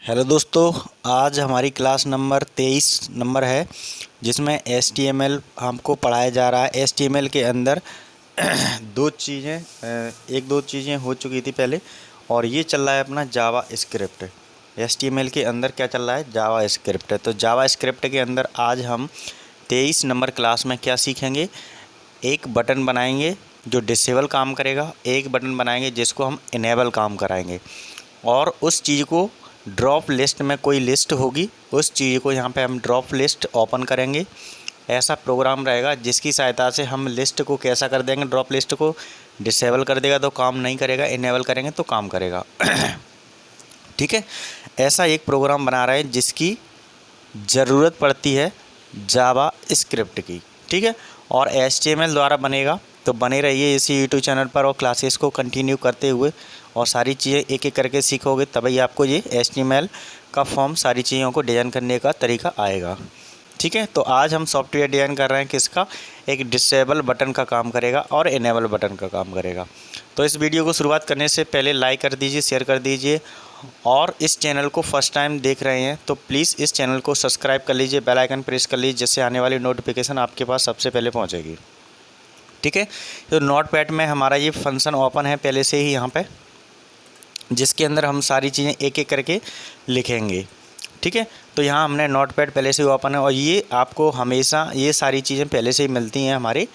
Hello दोस्तों, आज हमारी क्लास नंबर 23 नंबर है जिसमें HTML हमको पढ़ाया जा रहा है। HTML के अंदर एक दो चीज़ें हो चुकी थी पहले, और ये चल रहा है अपना जावा स्क्रिप्ट। HTML के अंदर क्या चल रहा है? जावा स्क्रिप्ट। तो जावा स्क्रिप्ट के अंदर आज हम 23 नंबर क्लास में क्या सीखेंगे? एक बटन बनाएंगे जो डिसेबल काम करेगा, एक बटन बनाएंगे जिसको हम इनेबल काम कराएंगे, और उस चीज़ को ड्रॉप लिस्ट में कोई लिस्ट होगी, उस चीज़ को यहाँ पे हम ड्रॉप लिस्ट ओपन करेंगे। ऐसा प्रोग्राम रहेगा जिसकी सहायता से हम लिस्ट को कैसा कर देंगे, ड्रॉप लिस्ट को डिसेबल कर देगा तो काम नहीं करेगा, इनेबल करेंगे तो काम करेगा। ठीक है, ऐसा एक प्रोग्राम बना रहे हैं जिसकी ज़रूरत पड़ती है जावा स्क्रिप्ट की। ठीक है, और HTML द्वारा बनेगा, तो बने रहिए इसी यूट्यूब चैनल पर और क्लासेस को कंटिन्यू करते हुए, और सारी चीज़ें एक एक करके सीखोगे तभी आपको ये HTML का फॉर्म, सारी चीज़ों को डिज़ाइन करने का तरीका आएगा। ठीक है, तो आज हम सॉफ्टवेयर डिज़ाइन कर रहे हैं किसका? एक डिसेबल बटन का काम करेगा और इनेबल बटन का काम करेगा। तो इस वीडियो को शुरुआत करने से पहले लाइक कर दीजिए, शेयर कर दीजिए, और इस चैनल को फर्स्ट टाइम देख रहे हैं तो प्लीज़ इस चैनल को सब्सक्राइब कर लीजिए, बेल आइकन प्रेस कर लीजिए, जिससे आने वाली नोटिफिकेशन आपके पास सबसे पहले पहुंचेगी। ठीक है, तो नोटपैड में हमारा ये फंक्शन ओपन है पहले से ही यहाँ पे, जिसके अंदर हम सारी चीज़ें एक एक करके लिखेंगे। ठीक है, तो यहाँ हमने नोटपैड पहले से ही ओपन है, और ये आपको हमेशा ये सारी चीज़ें पहले से ही मिलती हैं हमारे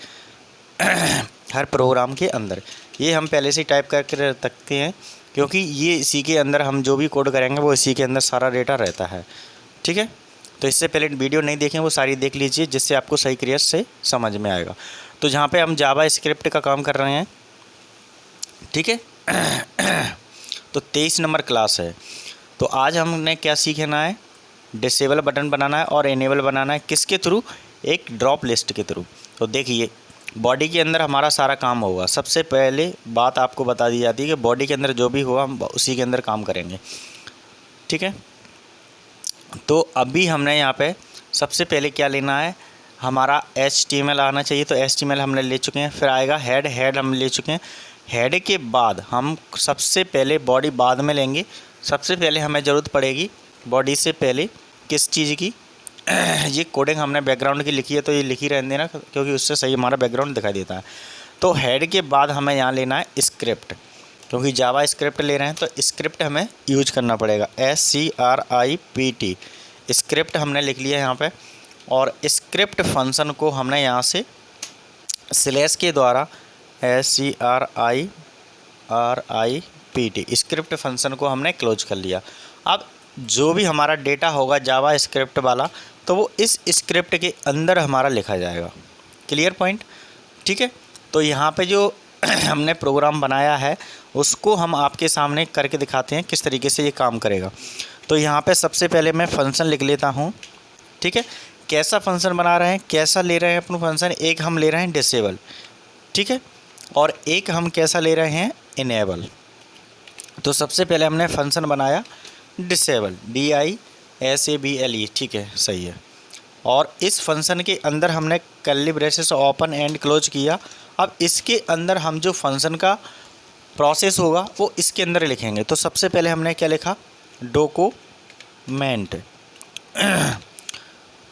हर प्रोग्राम के अंदर। ये हम पहले से ही टाइप करके रखते हैं, क्योंकि ये इसी के अंदर हम जो भी कोड करेंगे वो इसी के अंदर सारा डेटा रहता है। ठीक है, तो इससे पहले वीडियो नहीं देखें वो सारी देख लीजिए, जिससे आपको सही क्रिया से समझ में आएगा। तो जहाँ पे हम जावा स्क्रिप्ट का काम कर रहे हैं, ठीक है, तो 23 नंबर क्लास है। तो आज हमने क्या सीखना है? डिसेबल बटन बनाना है और इनेबल बनाना है। किसके थ्रू? एक ड्रॉप लिस्ट के थ्रू। तो देखिए, बॉडी के अंदर हमारा सारा काम होगा। सबसे पहले बात आपको बता दी जाती है कि बॉडी के अंदर जो भी होगा हम उसी के अंदर काम करेंगे। ठीक है, तो अभी हमने यहाँ पे सबसे पहले क्या लेना है? हमारा HTML आना चाहिए, तो HTML हमने ले चुके हैं। फिर आएगा हेड हम ले चुके हैं। हेड के बाद हम सबसे पहले बॉडी बाद में लेंगे। सबसे पहले हमें ज़रूरत पड़ेगी बॉडी से पहले किस चीज़ की? ये कोडिंग हमने बैकग्राउंड की लिखी है, तो ये लिखी रहने देना, क्योंकि उससे सही हमारा बैकग्राउंड दिखाई देता है। तो हेड के बाद हमें यहाँ लेना है स्क्रिप्ट, क्योंकि जावा स्क्रिप्ट ले रहे हैं तो स्क्रिप्ट हमें यूज करना पड़ेगा। SCRIPT स्क्रिप्ट हमने लिख लिया यहाँ पे, और स्क्रिप्ट फंक्शन को हमने यहाँ से स्लैश के द्वारा SCRIPT स्क्रिप्ट फंक्शन को हमने क्लोज कर लिया। अब जो भी हमारा डेटा होगा जावा स्क्रिप्ट वाला, तो वो इस स्क्रिप्ट के अंदर हमारा लिखा जाएगा। Clear point? ठीक है, तो यहाँ पे जो हमने प्रोग्राम बनाया है उसको हम आपके सामने करके दिखाते हैं किस तरीके से ये काम करेगा। तो यहाँ पे सबसे पहले मैं फंक्शन लिख लेता हूँ। ठीक है, कैसा फंक्शन बना रहे हैं, कैसा ले रहे हैं अपना फंक्शन? एक हम ले रहे हैं डिसेबल, ठीक है, और एक हम कैसा ले रहे हैं? इनेबल। तो सबसे पहले हमने फंक्शन बनाया डिसेबल, DISABLE, ठीक है, सही है। और इस फंक्शन के अंदर हमने curly braces open and close किया। अब इसके अंदर हम जो फंक्शन का प्रोसेस होगा वो इसके अंदर लिखेंगे। तो सबसे पहले हमने क्या लिखा? डॉक्यूमेंट।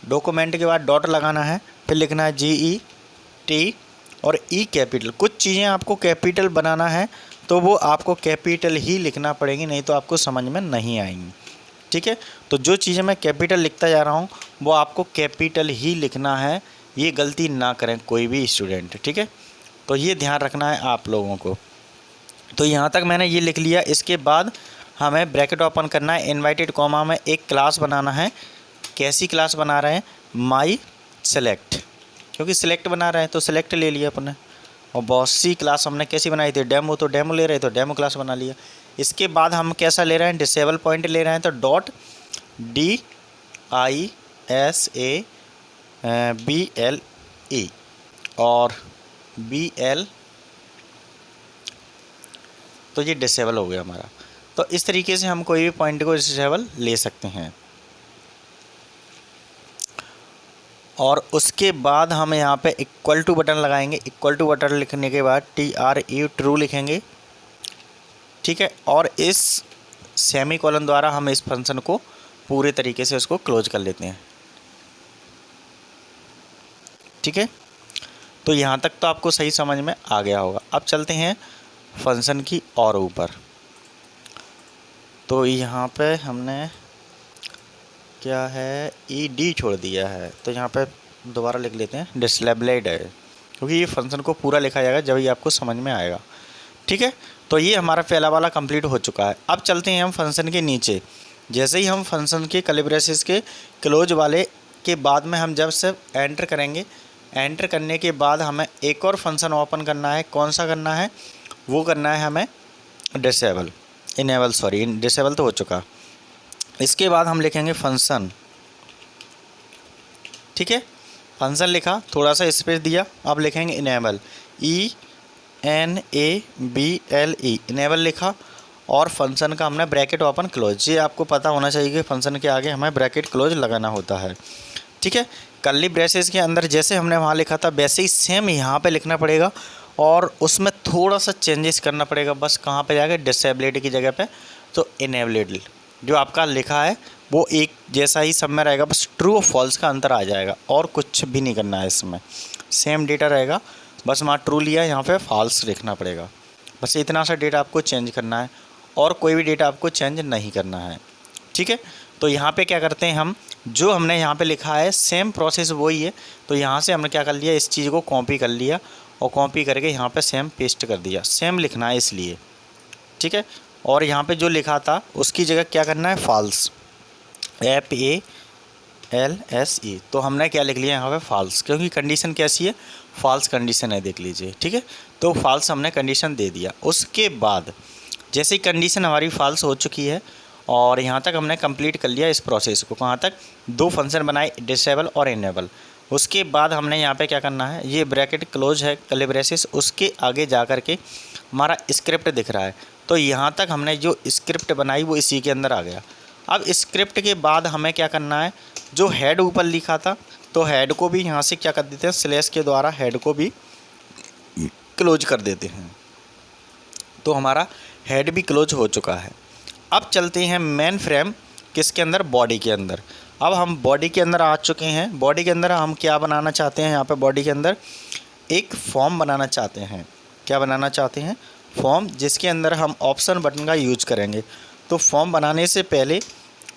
डॉक्यूमेंट के बाद डॉट लगाना है, फिर लिखना है GET और E कैपिटल। कुछ चीज़ें आपको कैपिटल बनाना है तो वो आपको कैपिटल ही लिखना पड़ेगी, नहीं तो आपको समझ में नहीं आएंगी। ठीक है, तो जो चीज़ें मैं कैपिटल लिखता जा रहा हूँ वो आपको कैपिटल ही लिखना है, ये गलती ना करें कोई भी स्टूडेंट। ठीक है, तो ये ध्यान रखना है आप लोगों को। तो यहाँ तक मैंने ये लिख लिया। इसके बाद हमें ब्रैकेट ओपन करना है, इन्वाइटेड कॉमा में एक क्लास बनाना है। कैसी क्लास बना रहे हैं? माई सेलेक्ट, क्योंकि सिलेक्ट बना रहे हैं तो सिलेक्ट ले लिया अपने। और बहुत सी क्लास हमने कैसी बनाई थी? डेमो, तो डेमो ले रहे तो डेमो क्लास बना लिया। इसके बाद हम कैसा ले रहे हैं? डिसेबल पॉइंट ले रहे हैं, तो डॉट DISABLE और BL, तो ये डिसेबल हो गया हमारा। तो इस तरीके से हम कोई भी पॉइंट को डिसेबल ले सकते हैं। और उसके बाद हम यहाँ पे इक्वल टू बटन लगाएंगे। इक्वल टू बटन लिखने के बाद TRU ट्रू लिखेंगे। ठीक है, और इस सेमीकोलन द्वारा हम इस फंक्शन को पूरे तरीके से उसको क्लोज कर लेते हैं। ठीक है, तो यहाँ तक तो आपको सही समझ में आ गया होगा। अब चलते हैं फंक्शन की और ऊपर। तो यहाँ पे हमने क्या है ed छोड़ दिया है, तो यहाँ पे दोबारा लिख लेते हैं डिसेबल्ड है, क्योंकि ये फंक्शन को पूरा लिखा जाएगा जब ये आपको समझ में आएगा। ठीक है, तो ये हमारा पहला वाला कंप्लीट हो चुका है। अब चलते हैं हम फंक्शन के नीचे। जैसे ही हम फंक्शन के कर्ली ब्रेसेस के क्लोज वाले के बाद में हम जब से एंटर करेंगे, एंटर करने के बाद हमें एक और फंक्शन ओपन करना है। कौन सा करना है? वो करना है हमें डिसेबल तो हो चुका। इसके बाद हम लिखेंगे फंक्शन। ठीक है, फंक्शन लिखा, थोड़ा सा स्पेस दिया, अब लिखेंगे इनेबल, ENABLE, इनेबल लिखा और फंक्शन का हमने ब्रैकेट ओपन क्लोज। ये आपको पता होना चाहिए कि फंक्शन के आगे हमें ब्रैकेट क्लोज लगाना होता है। ठीक है, कर्ली ब्रेसेस के अंदर जैसे हमने वहाँ लिखा था वैसे ही सेम यहाँ पे लिखना पड़ेगा और उसमें थोड़ा सा चेंजेस करना पड़ेगा। बस कहाँ पे जाके डिसेबल्ड की जगह पे तो इनेबल्ड जो आपका लिखा है वो एक जैसा ही सब में रहेगा, बस ट्रू और फॉल्स का अंतर आ जाएगा और कुछ भी नहीं करना है। इसमें सेम डेटा रहेगा, बस वहाँ ट्रू लिया, यहाँ पे फॉल्स लिखना पड़ेगा। बस इतना सा डेटा आपको चेंज करना है और कोई भी डेटा आपको चेंज नहीं करना है। ठीक है, तो यहाँ पे क्या करते हैं हम, जो हमने यहाँ पे लिखा है सेम प्रोसेस वही है। तो यहाँ से हमने क्या कर लिया, इस चीज़ को कॉपी कर लिया और कॉपी करके यहाँ पे सेम पेस्ट कर दिया। सेम लिखना है इसलिए। ठीक है, और यहाँ पे जो लिखा था उसकी जगह क्या करना है, फॉल्स, FALSE। तो हमने क्या लिख लिया यहाँ पे फॉल्स, क्योंकि कंडीशन कैसी है, फॉल्स कंडीशन है, देख लीजिए। ठीक है, तो फॉल्स हमने कंडीशन दे दिया। उसके बाद जैसे ही कंडीशन हमारी फॉल्स हो चुकी है और यहाँ तक हमने कंप्लीट कर लिया इस प्रोसेस को। कहाँ तक? दो फंक्शन बनाए, डिसेबल और इनेबल। उसके बाद हमने यहाँ पे क्या करना है, ये ब्रैकेट क्लोज है कर्ली ब्रेसेस, उसके आगे जा कर के हमारा स्क्रिप्ट दिख रहा है। तो यहाँ तक हमने जो स्क्रिप्ट बनाई वो इसी के अंदर आ गया। अब स्क्रिप्ट के बाद हमें क्या करना है, जो हेड ऊपर लिखा था तो हेड को भी यहाँ से क्या कर देते हैं, स्लैश के द्वारा हेड को भी क्लोज कर देते हैं। तो हमारा हेड भी क्लोज हो चुका है। अब चलते हैं मेन फ्रेम किसके अंदर, बॉडी के अंदर। अब हम बॉडी के अंदर आ चुके हैं। बॉडी के अंदर हम क्या बनाना चाहते हैं, यहाँ पे बॉडी के अंदर एक फॉर्म बनाना चाहते हैं। क्या बनाना चाहते हैं? फॉर्म, जिसके अंदर हम ऑप्शन बटन का यूज करेंगे। तो फॉर्म बनाने से पहले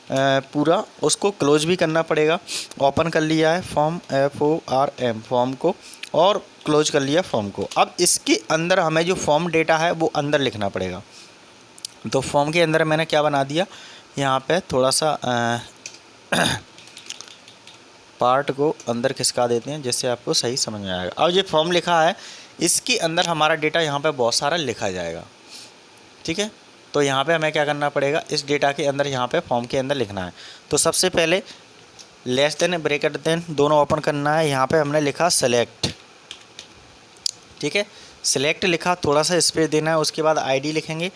पूरा उसको क्लोज भी करना पड़ेगा। ओपन कर लिया है फॉर्म, FORM फॉर्म को, और क्लोज कर लिया फॉर्म को। अब इसके अंदर हमें जो फॉर्म डेटा है वो अंदर लिखना पड़ेगा। तो फॉर्म के अंदर मैंने क्या बना दिया, यहाँ पे थोड़ा सा पार्ट को अंदर खिसका देते हैं जिससे आपको सही समझ में आएगा। अब ये फॉर्म लिखा है, इसके अंदर हमारा डेटा यहाँ पे बहुत सारा लिखा जाएगा। ठीक है, तो यहाँ पे हमें क्या करना पड़ेगा, इस डेटा के अंदर यहाँ पे फॉर्म के अंदर लिखना है। तो सबसे पहले लेस देन ब्रैकेट देन दोनों ओपन करना है। यहाँ पे हमने लिखा सेलेक्ट। ठीक है, सेलेक्ट लिखा, थोड़ा सा स्पेस देना है। उसके बाद ID लिखेंगे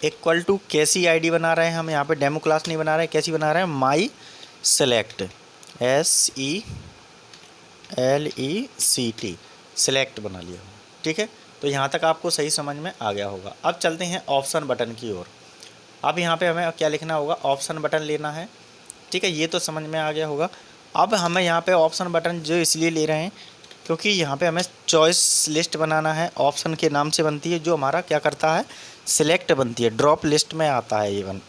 इक्वल टू, कैसी ID बना रहे हैं हम, यहाँ पे डेमो क्लास नहीं बना रहे हैं, कैसी बना रहे हैं, माई सेलेक्ट, SELECT, सेलेक्ट बना लिया। ठीक है, तो यहाँ तक आपको सही समझ में आ गया होगा। अब चलते हैं ऑप्शन बटन की ओर। अब यहाँ पे हमें क्या लिखना होगा, ऑप्शन बटन लेना है। ठीक है, ये तो समझ में आ गया होगा। अब हमें यहाँ पे ऑप्शन बटन जो इसलिए ले रहे हैं क्योंकि यहाँ पे हमें चॉइस लिस्ट बनाना है। ऑप्शन के नाम से बनती है, जो हमारा क्या करता है, सिलेक्ट बनती है, ड्रॉप लिस्ट में आता है इवन।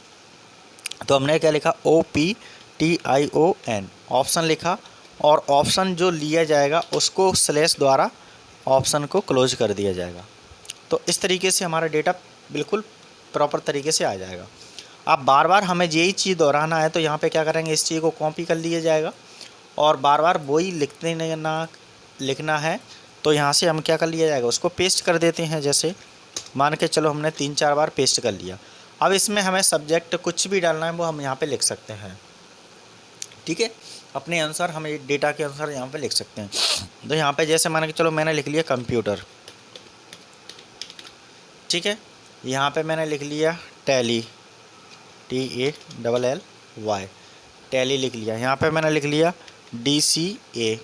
तो हमने क्या लिखा, OPTION, ऑप्शन लिखा, और ऑप्शन जो लिया जाएगा उसको स्लैश द्वारा ऑप्शन को क्लोज कर दिया जाएगा। तो इस तरीके से हमारा डेटा बिल्कुल प्रॉपर तरीके से आ जाएगा। अब बार बार हमें यही चीज़ दोहराना है, तो यहाँ पे क्या करेंगे, इस चीज़ को कॉपी कर लिया जाएगा और बार बार वही लिखना है। तो यहाँ से हम क्या कर लिया जाएगा, उसको पेस्ट कर देते हैं। जैसे मान के चलो हमने 3-4 बार पेस्ट कर लिया। अब इसमें हमें सब्जेक्ट कुछ भी डालना है वो हम यहाँ पे लिख सकते हैं। ठीक है, अपने अनुसार हम डेटा के अनुसार यहाँ पे लिख सकते हैं। तो यहाँ पे जैसे मान के चलो मैंने लिख लिया कंप्यूटर। ठीक है, यहाँ पे मैंने लिख लिया टैली, TALLY, टैली लिख लिया। यहाँ पे मैंने लिख लिया DCA,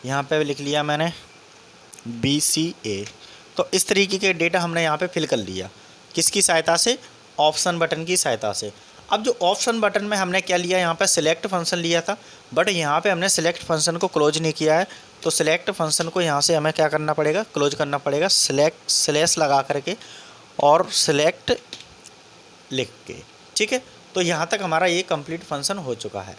यहाँ पे लिख लिया मैंने BCA। तो इस तरीके के डेटा हमने यहाँ पे फिल कर लिया। किसकी सहायता से, ऑप्शन बटन की सहायता से। अब जो ऑप्शन बटन में हमने क्या लिया, यहाँ पे सिलेक्ट फंक्शन लिया था, बट यहाँ पे हमने सिलेक्ट फंक्शन को क्लोज नहीं किया है। तो सिलेक्ट फंक्शन को यहाँ से हमें क्या करना पड़ेगा, क्लोज करना पड़ेगा, सिलेक्ट स्लैश लगा करके और सिलेक्ट लिख के। ठीक है, तो यहाँ तक हमारा ये कंप्लीट फंक्शन हो चुका है।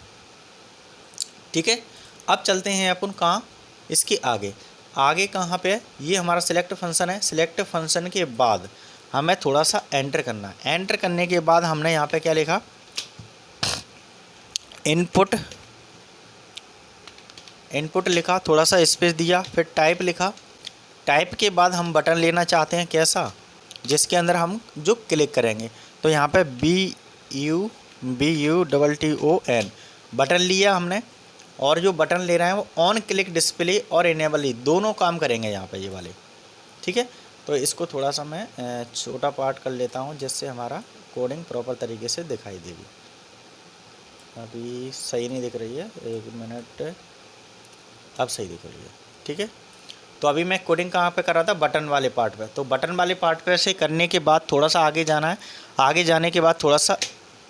ठीक है, अब चलते हैं अपन कहाँ, इसके आगे। आगे कहाँ पे, ये हमारा सिलेक्ट फंक्शन है। सिलेक्ट फंक्शन के बाद हमें थोड़ा सा एंटर करना है। एंटर करने के बाद हमने यहाँ पे क्या लिखा, इनपुट, इनपुट लिखा, थोड़ा सा स्पेस दिया, फिर टाइप लिखा। टाइप के बाद हम बटन लेना चाहते हैं कैसा, जिसके अंदर हम जो क्लिक करेंगे। तो यहाँ पे BUTTON बटन लिया हमने, और जो बटन ले रहे हैं वो ऑन क्लिक डिस्प्ले और इनेबल ही दोनों काम करेंगे यहाँ पे ये वाले। ठीक है, तो इसको थोड़ा सा मैं छोटा पार्ट कर लेता हूँ, जिससे हमारा कोडिंग प्रॉपर तरीके से दिखाई देगी। अभी सही नहीं दिख रही है, 1 मिनट, अब सही दिख रही है। ठीक है, तो अभी मैं कोडिंग कहाँ पे कर रहा था, बटन वाले पार्ट पे। तो बटन वाले पार्ट पे से करने के बाद थोड़ा सा आगे जाना है। आगे जाने के बाद थोड़ा सा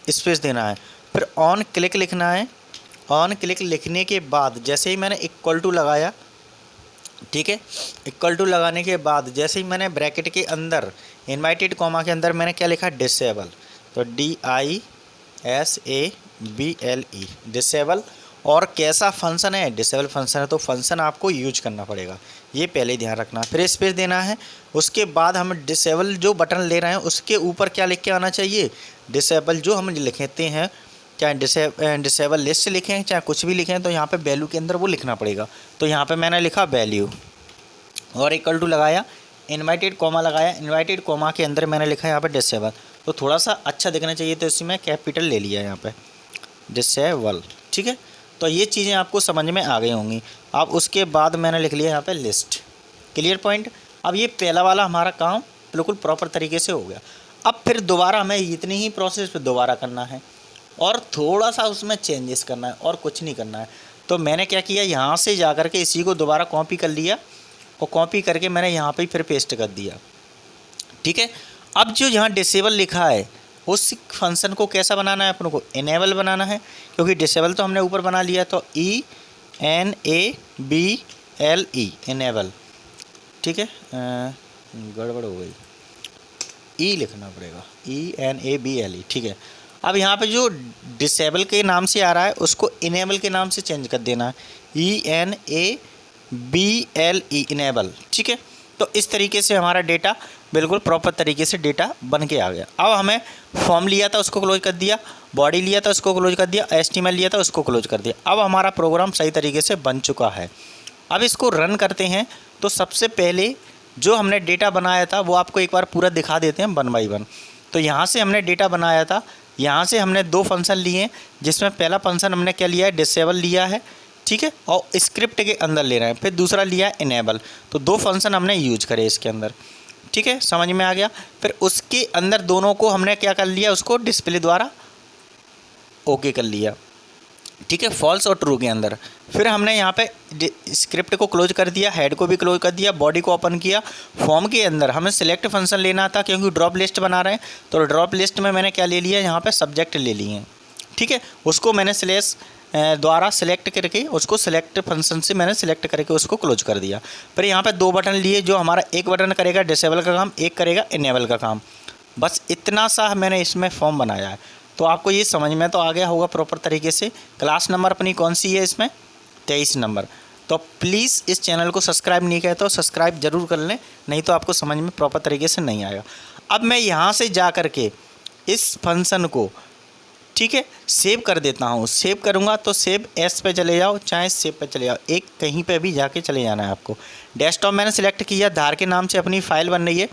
स्पेस देना है, फिर ऑन क्लिक लिखना है। ऑन क्लिक लिखने के बाद जैसे ही मैंने इक्वल टू लगाया, ठीक है, इक्वल टू लगाने के बाद जैसे ही मैंने ब्रैकेट के अंदर इनवाइटेड कॉमा के अंदर मैंने क्या लिखा, डिसेबल। तो DISABLE डिसेबल। और कैसा फंक्शन है, डिसेबल फंक्शन है, तो फंक्शन आपको यूज करना पड़ेगा, ये पहले ध्यान रखना। फिर स्पेस देना है। उसके बाद हम डिसेबल जो बटन ले रहे हैं उसके ऊपर क्या लिख के आना चाहिए, डिसेबल जो हम लिखते हैं, चाहे डिसेबल लिस्ट लिखें चाहे कुछ भी लिखें, तो यहाँ पे वैल्यू के अंदर वो लिखना पड़ेगा। तो यहाँ पे मैंने लिखा वैल्यू और इक्वल टू लगाया, इनवाइटेड कॉमा लगाया, इनवाइटेड कॉमा के अंदर मैंने लिखा यहाँ पे डिसेबल। तो थोड़ा सा अच्छा दिखना चाहिए, तो इसमें कैपिटल ले लिया यहाँ पे, डिसेबल। ठीक है, तो ये चीज़ें आपको समझ में आ गई होंगी। अब उसके बाद मैंने लिख लिया यहाँ पे लिस्ट, क्लियर पॉइंट। अब ये पहला वाला हमारा काम बिल्कुल प्रॉपर तरीके से हो गया। अब फिर दोबारा हमें इतनी ही प्रोसेस फिर दोबारा करना है और थोड़ा सा उसमें चेंजेस करना है और कुछ नहीं करना है। तो मैंने क्या किया, यहाँ से जा कर के इसी को दोबारा कॉपी कर लिया और कॉपी करके मैंने यहाँ पे फिर पेस्ट कर दिया। ठीक है, अब जो यहाँ डिसेबल लिखा है उस फंक्शन को कैसा बनाना है, अपन को इनेबल बनाना है, क्योंकि डिसेबल तो हमने ऊपर बना लिया। तो ENABLE इनेबल। ठीक है, गड़बड़ हो गई, ई लिखना पड़ेगा, ENABLE। ठीक है, अब यहाँ पे जो डिसेबल के नाम से आ रहा है उसको इनेबल के नाम से चेंज कर देना है, ENABLE इनेबल। ठीक है, तो इस तरीके से हमारा डेटा बिल्कुल प्रॉपर तरीके से डेटा बन के आ गया। अब हमें फॉर्म लिया था उसको क्लोज कर दिया, बॉडी लिया था उसको क्लोज कर दिया, HTML लिया था उसको क्लोज कर दिया। अब हमारा प्रोग्राम सही तरीके से बन चुका है। अब इसको रन करते हैं। तो सबसे पहले जो हमने डेटा बनाया था वो आपको एक बार पूरा दिखा देते हैं 1 बाई 1। तो यहाँ से हमने डेटा बनाया था, यहाँ से हमने 2 फंक्शन लिए हैं, जिसमें पहला फंक्शन हमने क्या लिया है, डिसेबल लिया है। ठीक है, और स्क्रिप्ट के अंदर ले रहे हैं। फिर दूसरा लिया है इनेबल। तो 2 फंक्शन हमने यूज करे इसके अंदर। ठीक है, समझ में आ गया। फिर उसके अंदर दोनों को हमने क्या कर लिया, उसको डिस्प्ले द्वारा ओके कर लिया। ठीक है, फॉल्स और ट्रू के अंदर। फिर हमने यहाँ पे स्क्रिप्ट को क्लोज कर दिया, हेड को भी क्लोज कर दिया, बॉडी को ओपन किया। फॉर्म के अंदर हमें सिलेक्ट फंक्शन लेना था, क्योंकि ड्रॉप लिस्ट बना रहे हैं। तो ड्रॉप लिस्ट में मैंने क्या ले लिया, यहाँ पे सब्जेक्ट ले लिए हैं। ठीक है, उसको मैंने स्लैश द्वारा सिलेक्ट करके उसको सिलेक्ट फंक्शन से मैंने सिलेक्ट करके उसको क्लोज कर दिया। फिर यहाँ पे 2 बटन लिए, जो हमारा एक बटन करेगा डिसेबल का काम, एक करेगा इनेबल का काम। बस इतना सा मैंने इसमें फॉर्म बनाया है। तो आपको ये समझ में तो आ गया होगा प्रॉपर तरीके से। क्लास नंबर अपनी कौन सी है इसमें, 23 नंबर। तो प्लीज़ इस चैनल को सब्सक्राइब नहीं किया तो सब्सक्राइब ज़रूर कर लें, नहीं तो आपको समझ में प्रॉपर तरीके से नहीं आएगा। अब मैं यहाँ से जा कर के इस फंक्शन को, ठीक है, सेव कर देता हूँ। सेव करूँगा तो सेव एस पे चले जाओ, चाहे सेव पे चले जाओ, एक कहीं पे भी जाके चले जाना है आपको। डेस्कटॉप मैंने सेलेक्ट किया, धार के नाम से अपनी फ़ाइल बन रही है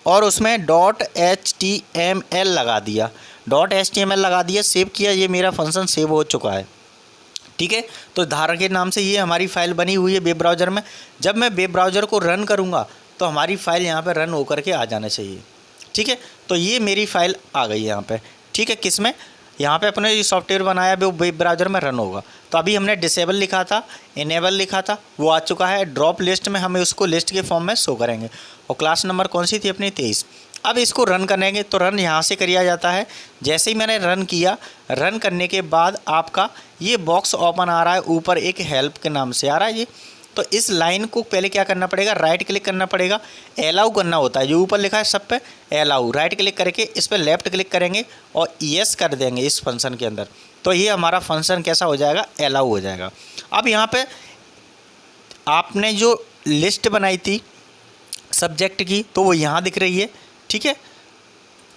और उसमें .html लगा दिया, .html लगा दिया, सेव किया। ये मेरा फंक्शन सेव हो चुका है। ठीक है, तो धार के नाम से ये हमारी फ़ाइल बनी हुई है वेब ब्राउज़र में। जब मैं वेब ब्राउज़र को रन करूँगा तो हमारी फ़ाइल यहाँ पर रन होकर के आ जाना चाहिए। ठीक है, तो ये मेरी फ़ाइल आ गई यहाँ पर। ठीक है, किस में, यहाँ पे अपने जो सॉफ्टवेयर बनाया वो वेब ब्राउज़र में रन होगा। तो अभी हमने डिसेबल लिखा था, इनेबल लिखा था, वो आ चुका है। ड्रॉप लिस्ट में हमें उसको लिस्ट के फॉर्म में शो करेंगे। और क्लास नंबर कौन सी थी अपनी, 23। अब इसको रन करेंगे तो रन यहाँ से किया जाता है। जैसे ही मैंने रन किया, रन करने के बाद आपका ये बॉक्स ओपन आ रहा है, ऊपर एक हेल्प के नाम से आ रहा है ये। तो इस लाइन को पहले क्या करना पड़ेगा, राइट क्लिक करना पड़ेगा, अलाउ करना होता है, जो ऊपर लिखा है सब पे अलाउ, राइट क्लिक करके इस पर लेफ्ट क्लिक करेंगे और यस कर देंगे इस फंक्शन के अंदर। तो ये हमारा फंक्शन कैसा हो जाएगा, अलाउ हो जाएगा। अब यहाँ पे आपने जो लिस्ट बनाई थी सब्जेक्ट की, तो वो यहाँ दिख रही है, ठीक है।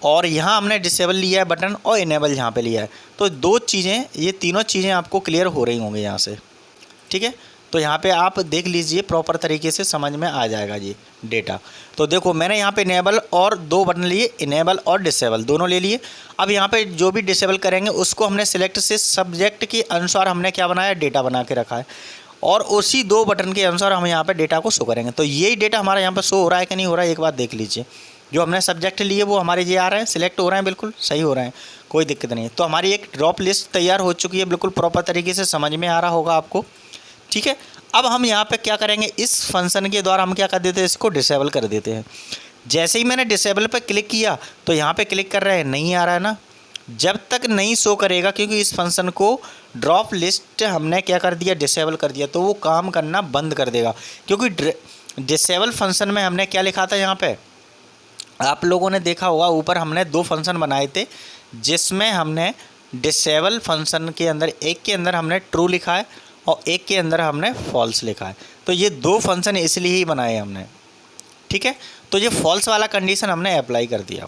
और यहाँ हमने डिसेबल लिया है बटन और इनेबल यहाँ पे लिया है। तो दो चीज़ें, ये तीनों चीज़ें आपको क्लियर हो रही होंगी यहाँ से, ठीक है। तो यहाँ पे आप देख लीजिए, प्रॉपर तरीके से समझ में आ जाएगा ये डेटा। तो देखो मैंने यहाँ पे इनेबल और दो बटन लिए, इनेबल और डिसेबल दोनों ले लिए। अब यहाँ पे जो भी डिसेबल करेंगे उसको हमने सिलेक्ट से सब्जेक्ट के अनुसार हमने क्या बनाया, डेटा बना के रखा है, और उसी दो बटन के अनुसार हम यहाँ पे डेटा को शो करेंगे। तो यही डेटा हमारा यहाँ पे शो हो रहा है कि नहीं हो रहा है, एक बार देख लीजिए। जो हमने सब्जेक्ट लिए वो हमारे ये आ रहे हैं, सिलेक्ट हो रहे हैं, बिल्कुल सही हो रहे हैं, कोई दिक्कत नहीं है। तो हमारी एक ड्रॉप लिस्ट तैयार हो चुकी है, बिल्कुल प्रॉपर तरीके से समझ में आ रहा होगा आपको, ठीक है। अब हम यहाँ पे क्या करेंगे, इस फंक्शन के द्वारा हम क्या कर देते हैं, इसको डिसेबल कर देते हैं। जैसे ही मैंने डिसेबल पर क्लिक किया तो यहाँ पे क्लिक कर रहे हैं, नहीं आ रहा है ना, जब तक नहीं शो करेगा, क्योंकि इस फंक्शन को ड्रॉप लिस्ट हमने क्या कर दिया, डिसेबल कर दिया, तो वो काम करना बंद कर देगा। क्योंकि डिसेबल फंक्शन में हमने क्या लिखा था, यहाँ पे आप लोगों ने देखा होगा, ऊपर हमने दो फंक्शन बनाए थे, जिसमें हमने डिसेबल फंक्शन के अंदर एक के अंदर हमने ट्रू लिखा है और एक के अंदर हमने फॉल्स लिखा है। तो ये दो फंक्शन इसलिए ही बनाए हमने, ठीक है। तो ये फॉल्स वाला कंडीशन हमने अप्लाई कर दिया,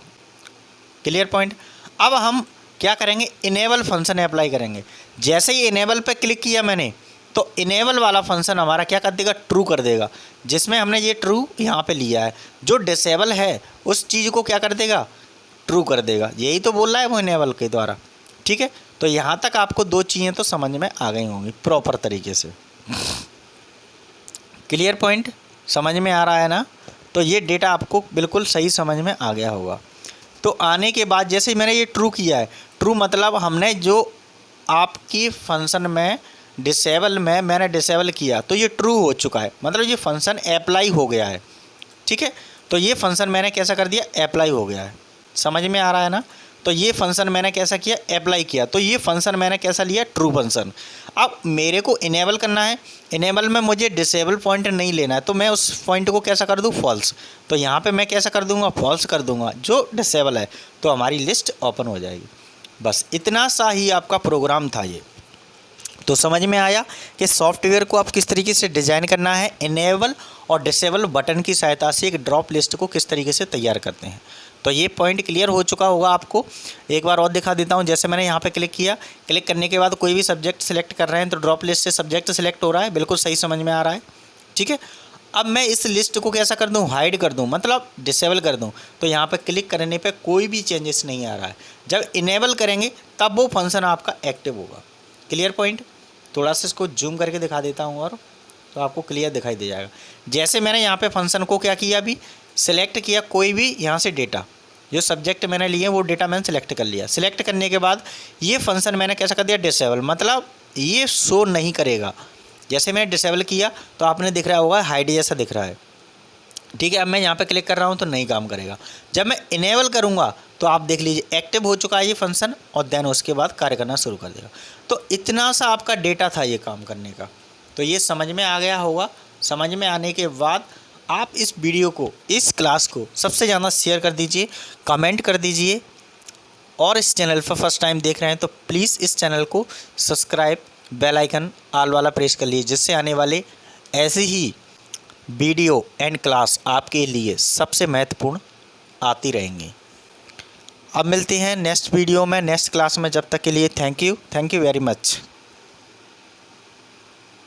क्लियर पॉइंट। अब हम क्या करेंगे, इनेबल फंक्शन अप्लाई करेंगे। जैसे ही इनेबल पे क्लिक किया मैंने, तो इनेबल वाला फंक्शन हमारा क्या कर देगा, ट्रू कर देगा, जिसमें हमने ये ट्रू यहाँ पे लिया है। जो डिसेबल है उस चीज़ को क्या कर देगा, ट्रू कर देगा। यही तो बोल रहा है वो इनेबल के द्वारा, ठीक है। तो यहाँ तक आपको दो चीज़ें तो समझ में आ गई होंगी प्रॉपर तरीके से, क्लियर पॉइंट, समझ में आ रहा है ना। तो ये डेटा आपको बिल्कुल सही समझ में आ गया होगा। तो आने के बाद जैसे ही मैंने ये ट्रू किया है, ट्रू मतलब हमने जो आपकी फंक्शन में डिसेबल में मैंने डिसेबल किया तो ये ट्रू हो चुका है, मतलब ये फंक्शन अप्लाई हो गया है, ठीक है। तो ये फंक्शन मैंने कैसा कर दिया, अप्लाई हो गया है, समझ में आ रहा है ना। तो ये फंक्शन मैंने कैसा किया, अप्लाई किया, तो ये फंक्शन मैंने कैसा लिया, ट्रू फंक्शन। अब मेरे को इनेबल करना है, इनेबल में मुझे डिसेबल पॉइंट नहीं लेना है, तो मैं उस पॉइंट को कैसा कर दूँ, फॉल्स। तो यहाँ पे मैं कैसा कर दूँगा, फॉल्स कर दूँगा जो डिसेबल है, तो हमारी लिस्ट ओपन हो जाएगी। बस इतना सा ही आपका प्रोग्राम था ये। तो समझ में आया कि सॉफ्टवेयर को आप किस तरीके से डिज़ाइन करना है, इनेबल और डिसेबल बटन की सहायता से एक ड्रॉप लिस्ट को किस तरीके से तैयार करते हैं। तो ये पॉइंट क्लियर हो चुका होगा आपको। एक बार और दिखा देता हूँ। जैसे मैंने यहाँ पे क्लिक किया, क्लिक करने के बाद कोई भी सब्जेक्ट सेलेक्ट कर रहे हैं तो ड्रॉप लिस्ट से सब्जेक्ट सेलेक्ट हो रहा है, बिल्कुल सही समझ में आ रहा है, ठीक है। अब मैं इस लिस्ट को कैसा कर दूँ, हाइड कर दूँ, मतलब डिसेबल कर दूँ। तो यहाँ पे क्लिक करने पे कोई भी चेंजेस नहीं आ रहा है। जब इनेबल करेंगे तब वो फंक्शन आपका एक्टिव होगा, क्लियर पॉइंट। थोड़ा सा इसको जूम करके दिखा देता हूँ और तो आपको क्लियर दिखाई दे जाएगा। जैसे मैंने यहाँ पे फंक्शन को क्या किया, अभी सिलेक्ट किया कोई भी यहाँ से डेटा, जो सब्जेक्ट मैंने लिए वो डेटा मैंने सेलेक्ट कर लिया। सिलेक्ट करने के बाद ये फंक्शन मैंने कैसा कर दिया, डिसेबल, मतलब ये शो नहीं करेगा। जैसे मैंने डिसेबल किया तो आपने दिख रहा होगा हाइड जैसा दिख रहा है, ठीक है। अब मैं यहाँ पे क्लिक कर रहा हूँ तो नहीं काम करेगा। जब मैं इनेबल करूँगा तो आप देख लीजिए एक्टिव हो चुका है ये फंक्शन, और देन उसके बाद कार्य करना शुरू कर देगा। तो इतना सा आपका डेटा था ये काम करने का। तो ये समझ में आ गया होगा। समझ में आने के बाद आप इस वीडियो को, इस क्लास को सबसे ज़्यादा शेयर कर दीजिए, कमेंट कर दीजिए, और इस चैनल पर फर्स्ट टाइम देख रहे हैं तो प्लीज़ इस चैनल को सब्सक्राइब, बेल आइकन ऑल वाला प्रेस कर लीजिए, जिससे आने वाले ऐसे ही वीडियो एंड क्लास आपके लिए सबसे महत्वपूर्ण आती रहेंगी। अब मिलते हैं नेक्स्ट वीडियो में, नेक्स्ट क्लास में। जब तक के लिए थैंक यू वेरी मच।